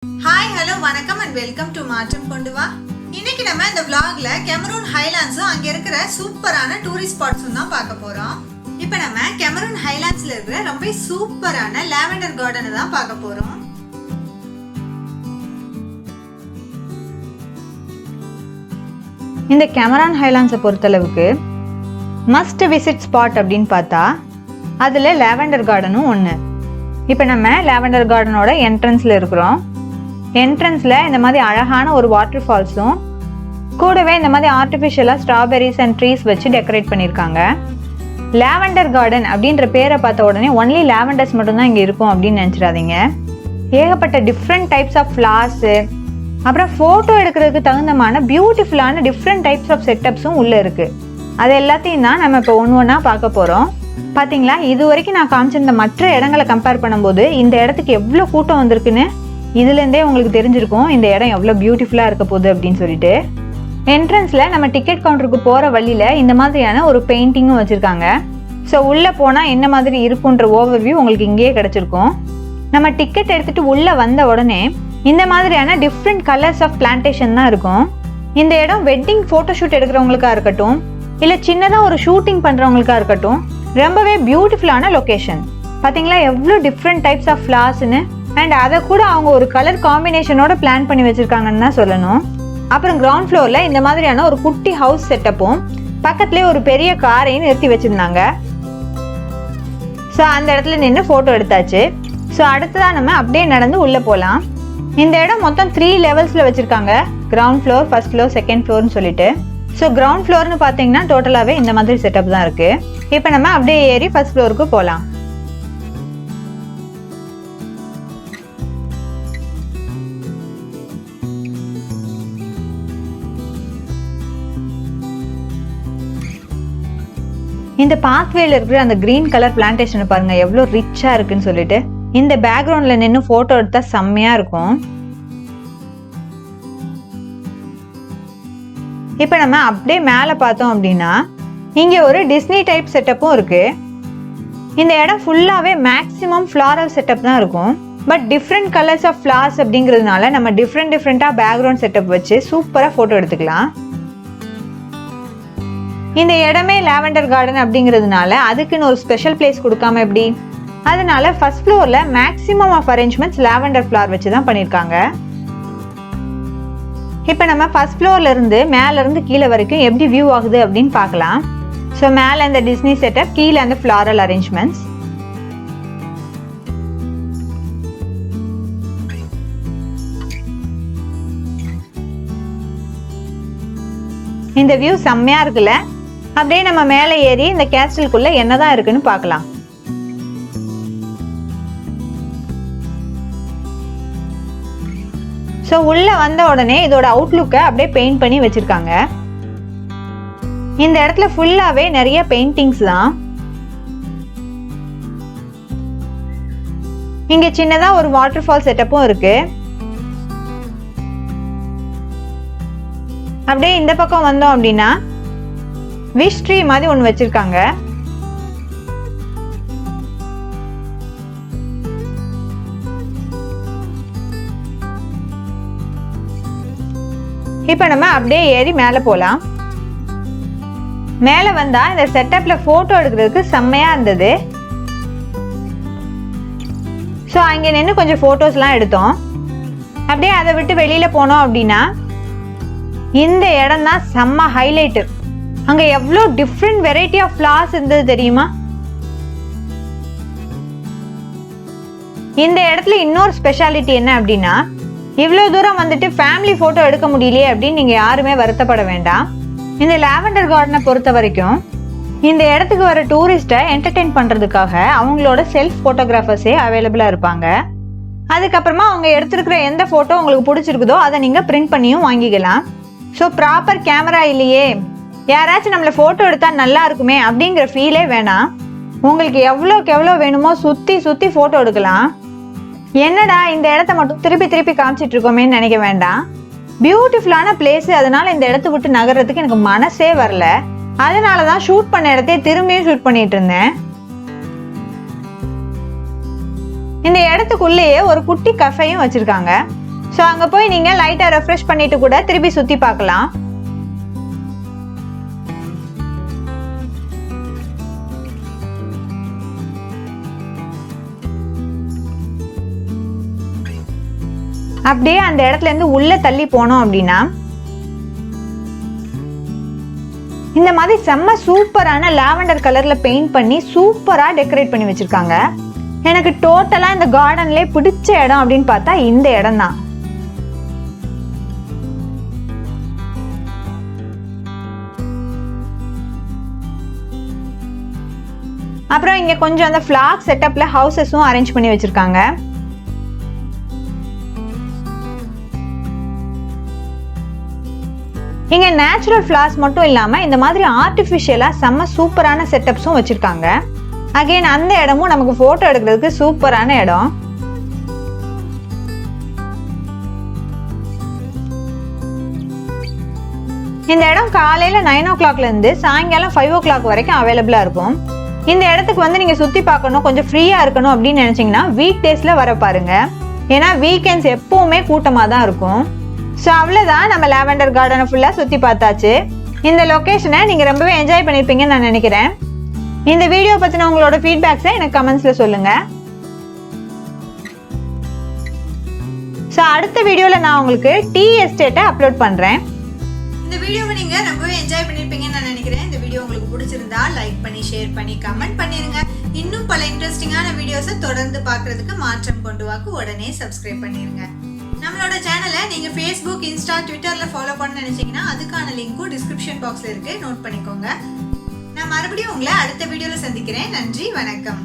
Hi hello வணக்கம் and welcome to மாற்றம் கொண்டு வா. இன்னைக்கு நம்ம இந்த vlogல கெமரூன் ஹைலாண்ட்ஸும் அங்க இருக்கிற சூப்பரான டூரிஸ்ட் ஸ்பாட்ஸும் தான் பார்க்க போறோம். இப்போ நம்ம கெமரூன் ஹைலாண்ட்ஸ்ல இருக்கிற ரொம்ப சூப்பரான லாவெண்டர் கார்டனை தான் பார்க்க போறோம். இந்த கெமரான் ஹைலாண்ட்ஸை பொறுத்தளவுக்கு மஸ்ட் விசிட் ஸ்பாட் அப்படின்னு பார்த்தா அதில் லாவெண்டர் கார்டனும் ஒன்று. இப்போ நம்ம லாவெண்டர் கார்டனோட என்ட்ரன்ஸில் இருக்கிறோம். என்ட்ரன்ஸில் இந்த மாதிரி அழகான ஒரு வாட்டர் ஃபால்ஸும் கூடவே இந்த மாதிரி ஆர்டிஃபிஷியலாக ஸ்ட்ராபெரிஸ் அண்ட் ட்ரீஸ் வச்சு டெக்கரேட் பண்ணியிருக்காங்க. லாவெண்டர் கார்டன் அப்படின்ற பேரை பார்த்த உடனே ஒன்லி லாவெண்டர்ஸ் மட்டும்தான் இங்கே இருக்கும் அப்படின்னு நினச்சிடாதீங்க. ஏகப்பட்ட டிஃப்ரெண்ட் டைப்ஸ் ஆஃப் ஃப்ளார்ஸு, அப்புறம் ஃபோட்டோ எடுக்கிறதுக்கு தகுந்தமான பியூட்டிஃபுல்லான டிஃப்ரெண்ட் டைப்ஸ் ஆஃப் செட்டப்ஸும் உள்ளே இருக்குது. அது எல்லாத்தையும் தான் நம்ம இப்போ ஒன்று ஒன்றா பார்க்க போகிறோம். பார்த்தீங்களா, இது வரைக்கும் நான் காமிச்சிருந்த மற்ற இடங்களை கம்பேர் பண்ணும்போது இந்த இடத்துக்கு எவ்வளோ கூட்டம் வந்திருக்குன்னு இதுலேருந்தே உங்களுக்கு தெரிஞ்சிருக்கும் இந்த இடம் எவ்வளோ பியூட்டிஃபுல்லாக இருக்க போகுது அப்படின்னு சொல்லிட்டு. என்ட்ரன்ஸில் நம்ம டிக்கெட் கவுண்டருக்கு போகிற வழியில் இந்த மாதிரியான ஒரு பெயிண்டிங்கும் வச்சுருக்காங்க. ஸோ உள்ளே போனால் என்ன மாதிரி இருக்குன்ற ஓவர்வியூ உங்களுக்கு இங்கேயே கிடச்சிருக்கும். நம்ம டிக்கெட் எடுத்துகிட்டு உள்ளே வந்த உடனே இந்த மாதிரியான டிஃப்ரெண்ட் கலர்ஸ் ஆஃப் பிளான்டேஷன் தான் இருக்கும். இந்த இடம் வெட்டிங் ஃபோட்டோஷூட் எடுக்கிறவங்களுக்கா இருக்கட்டும், இல்லை சின்னதாக ஒரு ஷூட்டிங் பண்ணுறவங்களுக்கா இருக்கட்டும், ரொம்பவே பியூட்டிஃபுல்லான லொக்கேஷன். பார்த்தீங்களா எவ்வளோ டிஃப்ரெண்ட் டைப்ஸ் ஆஃப் ஃப்ளார்ஸ்னு, அண்ட் அதை கூட அவங்க ஒரு கலர் காம்பினேஷனோட பிளான் பண்ணி வச்சுருக்காங்கன்னு தான் சொல்லணும். அப்புறம் கிரவுண்ட் ஃப்ளோரில் இந்த மாதிரியான ஒரு குட்டி ஹவுஸ் செட்டப்பும் பக்கத்துலேயே ஒரு பெரிய காரையும் நிறுத்தி வச்சுருந்தாங்க. ஸோ அந்த இடத்துல நின்று ஃபோட்டோ எடுத்தாச்சு. ஸோ அடுத்ததாக நம்ம அப்படியே நடந்து உள்ளே போகலாம். இந்த இடம் மொத்தம் 3 லெவல்ஸில் வச்சுருக்காங்க. Ground floor, first floor, second ஃப்ளோர்னு சொல்லிட்டு. ஸோ கிரவுண்ட் ஃப்ளோர்னு பார்த்தீங்கன்னா டோட்டலாகவே இந்த மாதிரி செட்டப் தான் இருக்குது. இப்போ நம்ம அப்படியே ஏறி ஃபர்ஸ்ட் ஃப்ளோருக்கு போகலாம். இந்த பாத்வேல இருக்கிற அந்த கிரீன் கலர் பிளான்டேஷனை பாருங்க எவ்வளோ ரிச்சா இருக்குன்னு சொல்லிட்டு. இந்த பேக்ரவுண்ட்ல நின்று போட்டோ எடுத்தா செம்மையா இருக்கும். இப்போ நம்ம அப்படியே மேலே பார்த்தோம் அப்படின்னா இங்கே ஒரு டிஸ்னி டைப் செட்டப்பும் இருக்கு. இந்த இடம் ஃபுல்லாகவே மேக்ஸிமம் ஃப்ளாரல் செட்டப் தான் இருக்கும். But different colours of flowers அப்படிங்கிறதுனால நம்ம டிஃப்ரெண்ட்டாக பேக்ரவுண்ட் செட்டப் வச்சு சூப்பராக ஃபோட்டோ எடுத்துக்கலாம். இந்த இடமே லாவெண்டர் கார்டன் அப்படிங்கிறதுனால அதுக்குன்னு ஒரு ஸ்பெஷல் பிளேஸ் கொடுக்காம எப்படி? அதனால ஃபர்ஸ்ட் ஃப்ளோர்ல maximum of arrangements lavender flower வச்சு தான் பண்ணியிருக்காங்க. இப்போ நம்ம ஃபர்ஸ்ட் ஃப்ளோர்ல இருந்து மேல இருந்து கீழே வரைக்கும் எப்படி வியூ ஆகுது அப்படின்னு பார்க்கலாம். ஸோ மேலே இந்த டிஸ்னி செட்டப், கீழே அந்த ஃப்ளாரல் அரேஞ்ச்மெண்ட்ஸ். இந்த வியூ செம்மையா இருக்குல்ல? அப்படியே நம்ம மேலே ஏறி இந்த கேஸ்டலுக்குள்ள என்னதான் இருக்குன்னு பார்க்கலாம். ஸோ உள்ள வந்த உடனே இதோட அவுட்லுக்கை அப்படியே பெயிண்ட் பண்ணி வச்சிருக்காங்க. இந்த இடத்துல ஃபுல்லாவே நிறைய பெயிண்டிங்ஸ் தான். இங்க சின்னதா ஒரு வாட்டர் ஃபால் செட்டப்பும் இருக்கு. அப்படியே இந்த பக்கம் வந்தோம் அப்படின்னா விஷ் ட்ரீ மாதிரி ஒன்று வச்சிருக்காங்க. இப்போ நம்ம அப்படியே ஏறி மேலே போகலாம். மேலே வந்தா இந்த செட்டப்ல போட்டோ எடுக்கிறதுக்கு செம்மையா இருந்தது. ஸோ அங்கே நின்று கொஞ்சம் போட்டோஸ்லாம் எடுத்தோம். அப்படியே அதை விட்டு வெளியில போனோம் அப்படின்னா இந்த இடம் தான் செம்ம ஹைலைட்டு. அங்க எவ்வளோ டிஃப்ரெண்ட் வெரைட்டி ஆஃப் ஃப்ளார்ஸ் இருந்தது தெரியுமா? இந்த இடத்துல இன்னொரு ஸ்பெஷாலிட்டி என்ன அப்படின்னா, இவ்வளோ தூரம் வந்துட்டு ஃபேமிலி ஃபோட்டோ எடுக்க முடியலையே அப்படின்னு நீங்கள் யாருமே வருத்தப்பட வேண்டாம். இந்த லாவெண்டர் கார்டனை பொறுத்த வரைக்கும் இந்த இடத்துக்கு வர டூரிஸ்ட்டை என்டர்டெயின் பண்ணுறதுக்காக அவங்களோட செல்ஃப் ஃபோட்டோகிராஃபர்ஸே அவைலபிளாக இருப்பாங்க. அதுக்கப்புறமா அவங்க எடுத்துருக்கிற எந்த ஃபோட்டோ உங்களுக்கு பிடிச்சிருக்குதோ அதை நீங்கள் பிரிண்ட் பண்ணியும் வாங்கிக்கலாம். ஸோ ப்ராப்பர் கேமரா இல்லையே, யாராச்சும் நம்மளை ஃபோட்டோ எடுத்தால் நல்லா இருக்குமே அப்படிங்கிற ஃபீலே வேணாம். உங்களுக்கு எவ்வளோக்கு எவ்வளோ வேணுமோ சுற்றி சுற்றி ஃபோட்டோ எடுக்கலாம். என்னடா இந்த இடத்த மட்டும் திருப்பி திருப்பி காமிச்சிட்டு இருக்கோமேன்னு நினைக்க வேண்டாம். பியூட்டிஃபுல்லான பிளேஸு, அதனால இந்த இடத்த விட்டு நகர்றதுக்கு எனக்கு மனசே வரல. அதனால தான் ஷூட் பண்ண இடத்தையே திரும்பியும் ஷூட் பண்ணிட்டு இருந்தேன். இந்த இடத்துக்குள்ளேயே ஒரு குட்டி கஃபேயும் வச்சிருக்காங்க. ஸோ அங்கே போய் நீங்கள் லைட்டாக ரெஃப்ரெஷ் பண்ணிட்டு கூட திருப்பி சுற்றி பார்க்கலாம். அப்படியே அந்த இடத்துல இருந்து உள்ள தள்ளி போனோம் அப்படின்னா இந்த மாதிரி செம்ம சூப்பரான லாவெண்டர் கலர்ல பெயிண்ட் பண்ணி சூப்பரா டெக்கரேட் பண்ணி வச்சிருக்காங்க. எனக்கு டோட்டலா இந்த கார்டன்ல பிடிச்ச இடம் அப்படின்னு பார்த்தா இந்த இடம் தான். அப்புறம் இங்க கொஞ்சம் அந்த ஃபிளாக் செட்டப்ல ஹவுசஸும் அரேஞ்ச் பண்ணி வச்சிருக்காங்க. இங்க நேச்சுரல் ஃபிளார்ஸ் மட்டும் இல்லாம இந்த மாதிரி ஆர்டிஃபிஷியலா செம்ம சூப்பரான செட்டப்ஸும் வச்சிருக்காங்க. அகைன் அந்த இடமும் நமக்கு போட்டோ எடுக்கிறதுக்கு சூப்பரான இடம். இந்த இடம் காலையில 9 o'clockல இருந்து சாயங்காலம் 5 o'clock வரைக்கும் அவைலபிளா இருக்கும். இந்த இடத்துக்கு வந்து நீங்க சுத்தி பார்க்கணும், கொஞ்சம் ஃப்ரீயா இருக்கணும் அப்படின்னு நினைச்சீங்கன்னா வீக் டேஸ்ல வர பாருங்க. ஏன்னா வீக்கெண்ட்ஸ் எப்பவுமே கூட்டமா தான் இருக்கும். ஸோ அவ்வளோதான், நம்ம லாவெண்டர் கார்டனை ஃபுல்லாக சுற்றி பார்த்தாச்சு. இந்த லொக்கேஷனை நீங்கள் ரொம்பவே என்ஜாய் பண்ணியிருப்பீங்கன்னு நான் நினைக்கிறேன். இந்த வீடியோ பற்றின உங்களோட ஃபீட்பேக்ஸை எனக்கு கமெண்ட்ஸில் சொல்லுங்கள். ஸோ அடுத்த வீடியோவில் நான் உங்களுக்கு டீ எஸ்டேட்டை அப்லோட் பண்ணுறேன். இந்த வீடியோவை நீங்கள் ரொம்பவே என்ஜாய் பண்ணியிருப்பீங்கன்னு நான் நினைக்கிறேன். இந்த வீடியோ உங்களுக்கு பிடிச்சிருந்தா லைக் பண்ணி, ஷேர் பண்ணி, கமெண்ட் பண்ணிடுங்க. இன்னும் பல இன்ட்ரெஸ்டிங்கான வீடியோஸை தொடர்ந்து பார்க்குறதுக்கு மாற்றம் கொண்டு வாக்கு உடனே சப்ஸ்கிரைப் பண்ணிடுங்க. நம்மளோட சேனலை நீங்கள் ஃபேஸ்புக், இன்ஸ்டா, ட்விட்டரில் ஃபாலோ பண்ண நினச்சிங்கன்னா அதுக்கான லிங்க்கும் டிஸ்கிரிப்ஷன் பாக்ஸில் இருக்குது, நோட் பண்ணிக்கோங்க. நான் மறுபடியும் உங்களை அடுத்த வீடியோவில் சந்திக்கிறேன். நன்றி, வணக்கம்.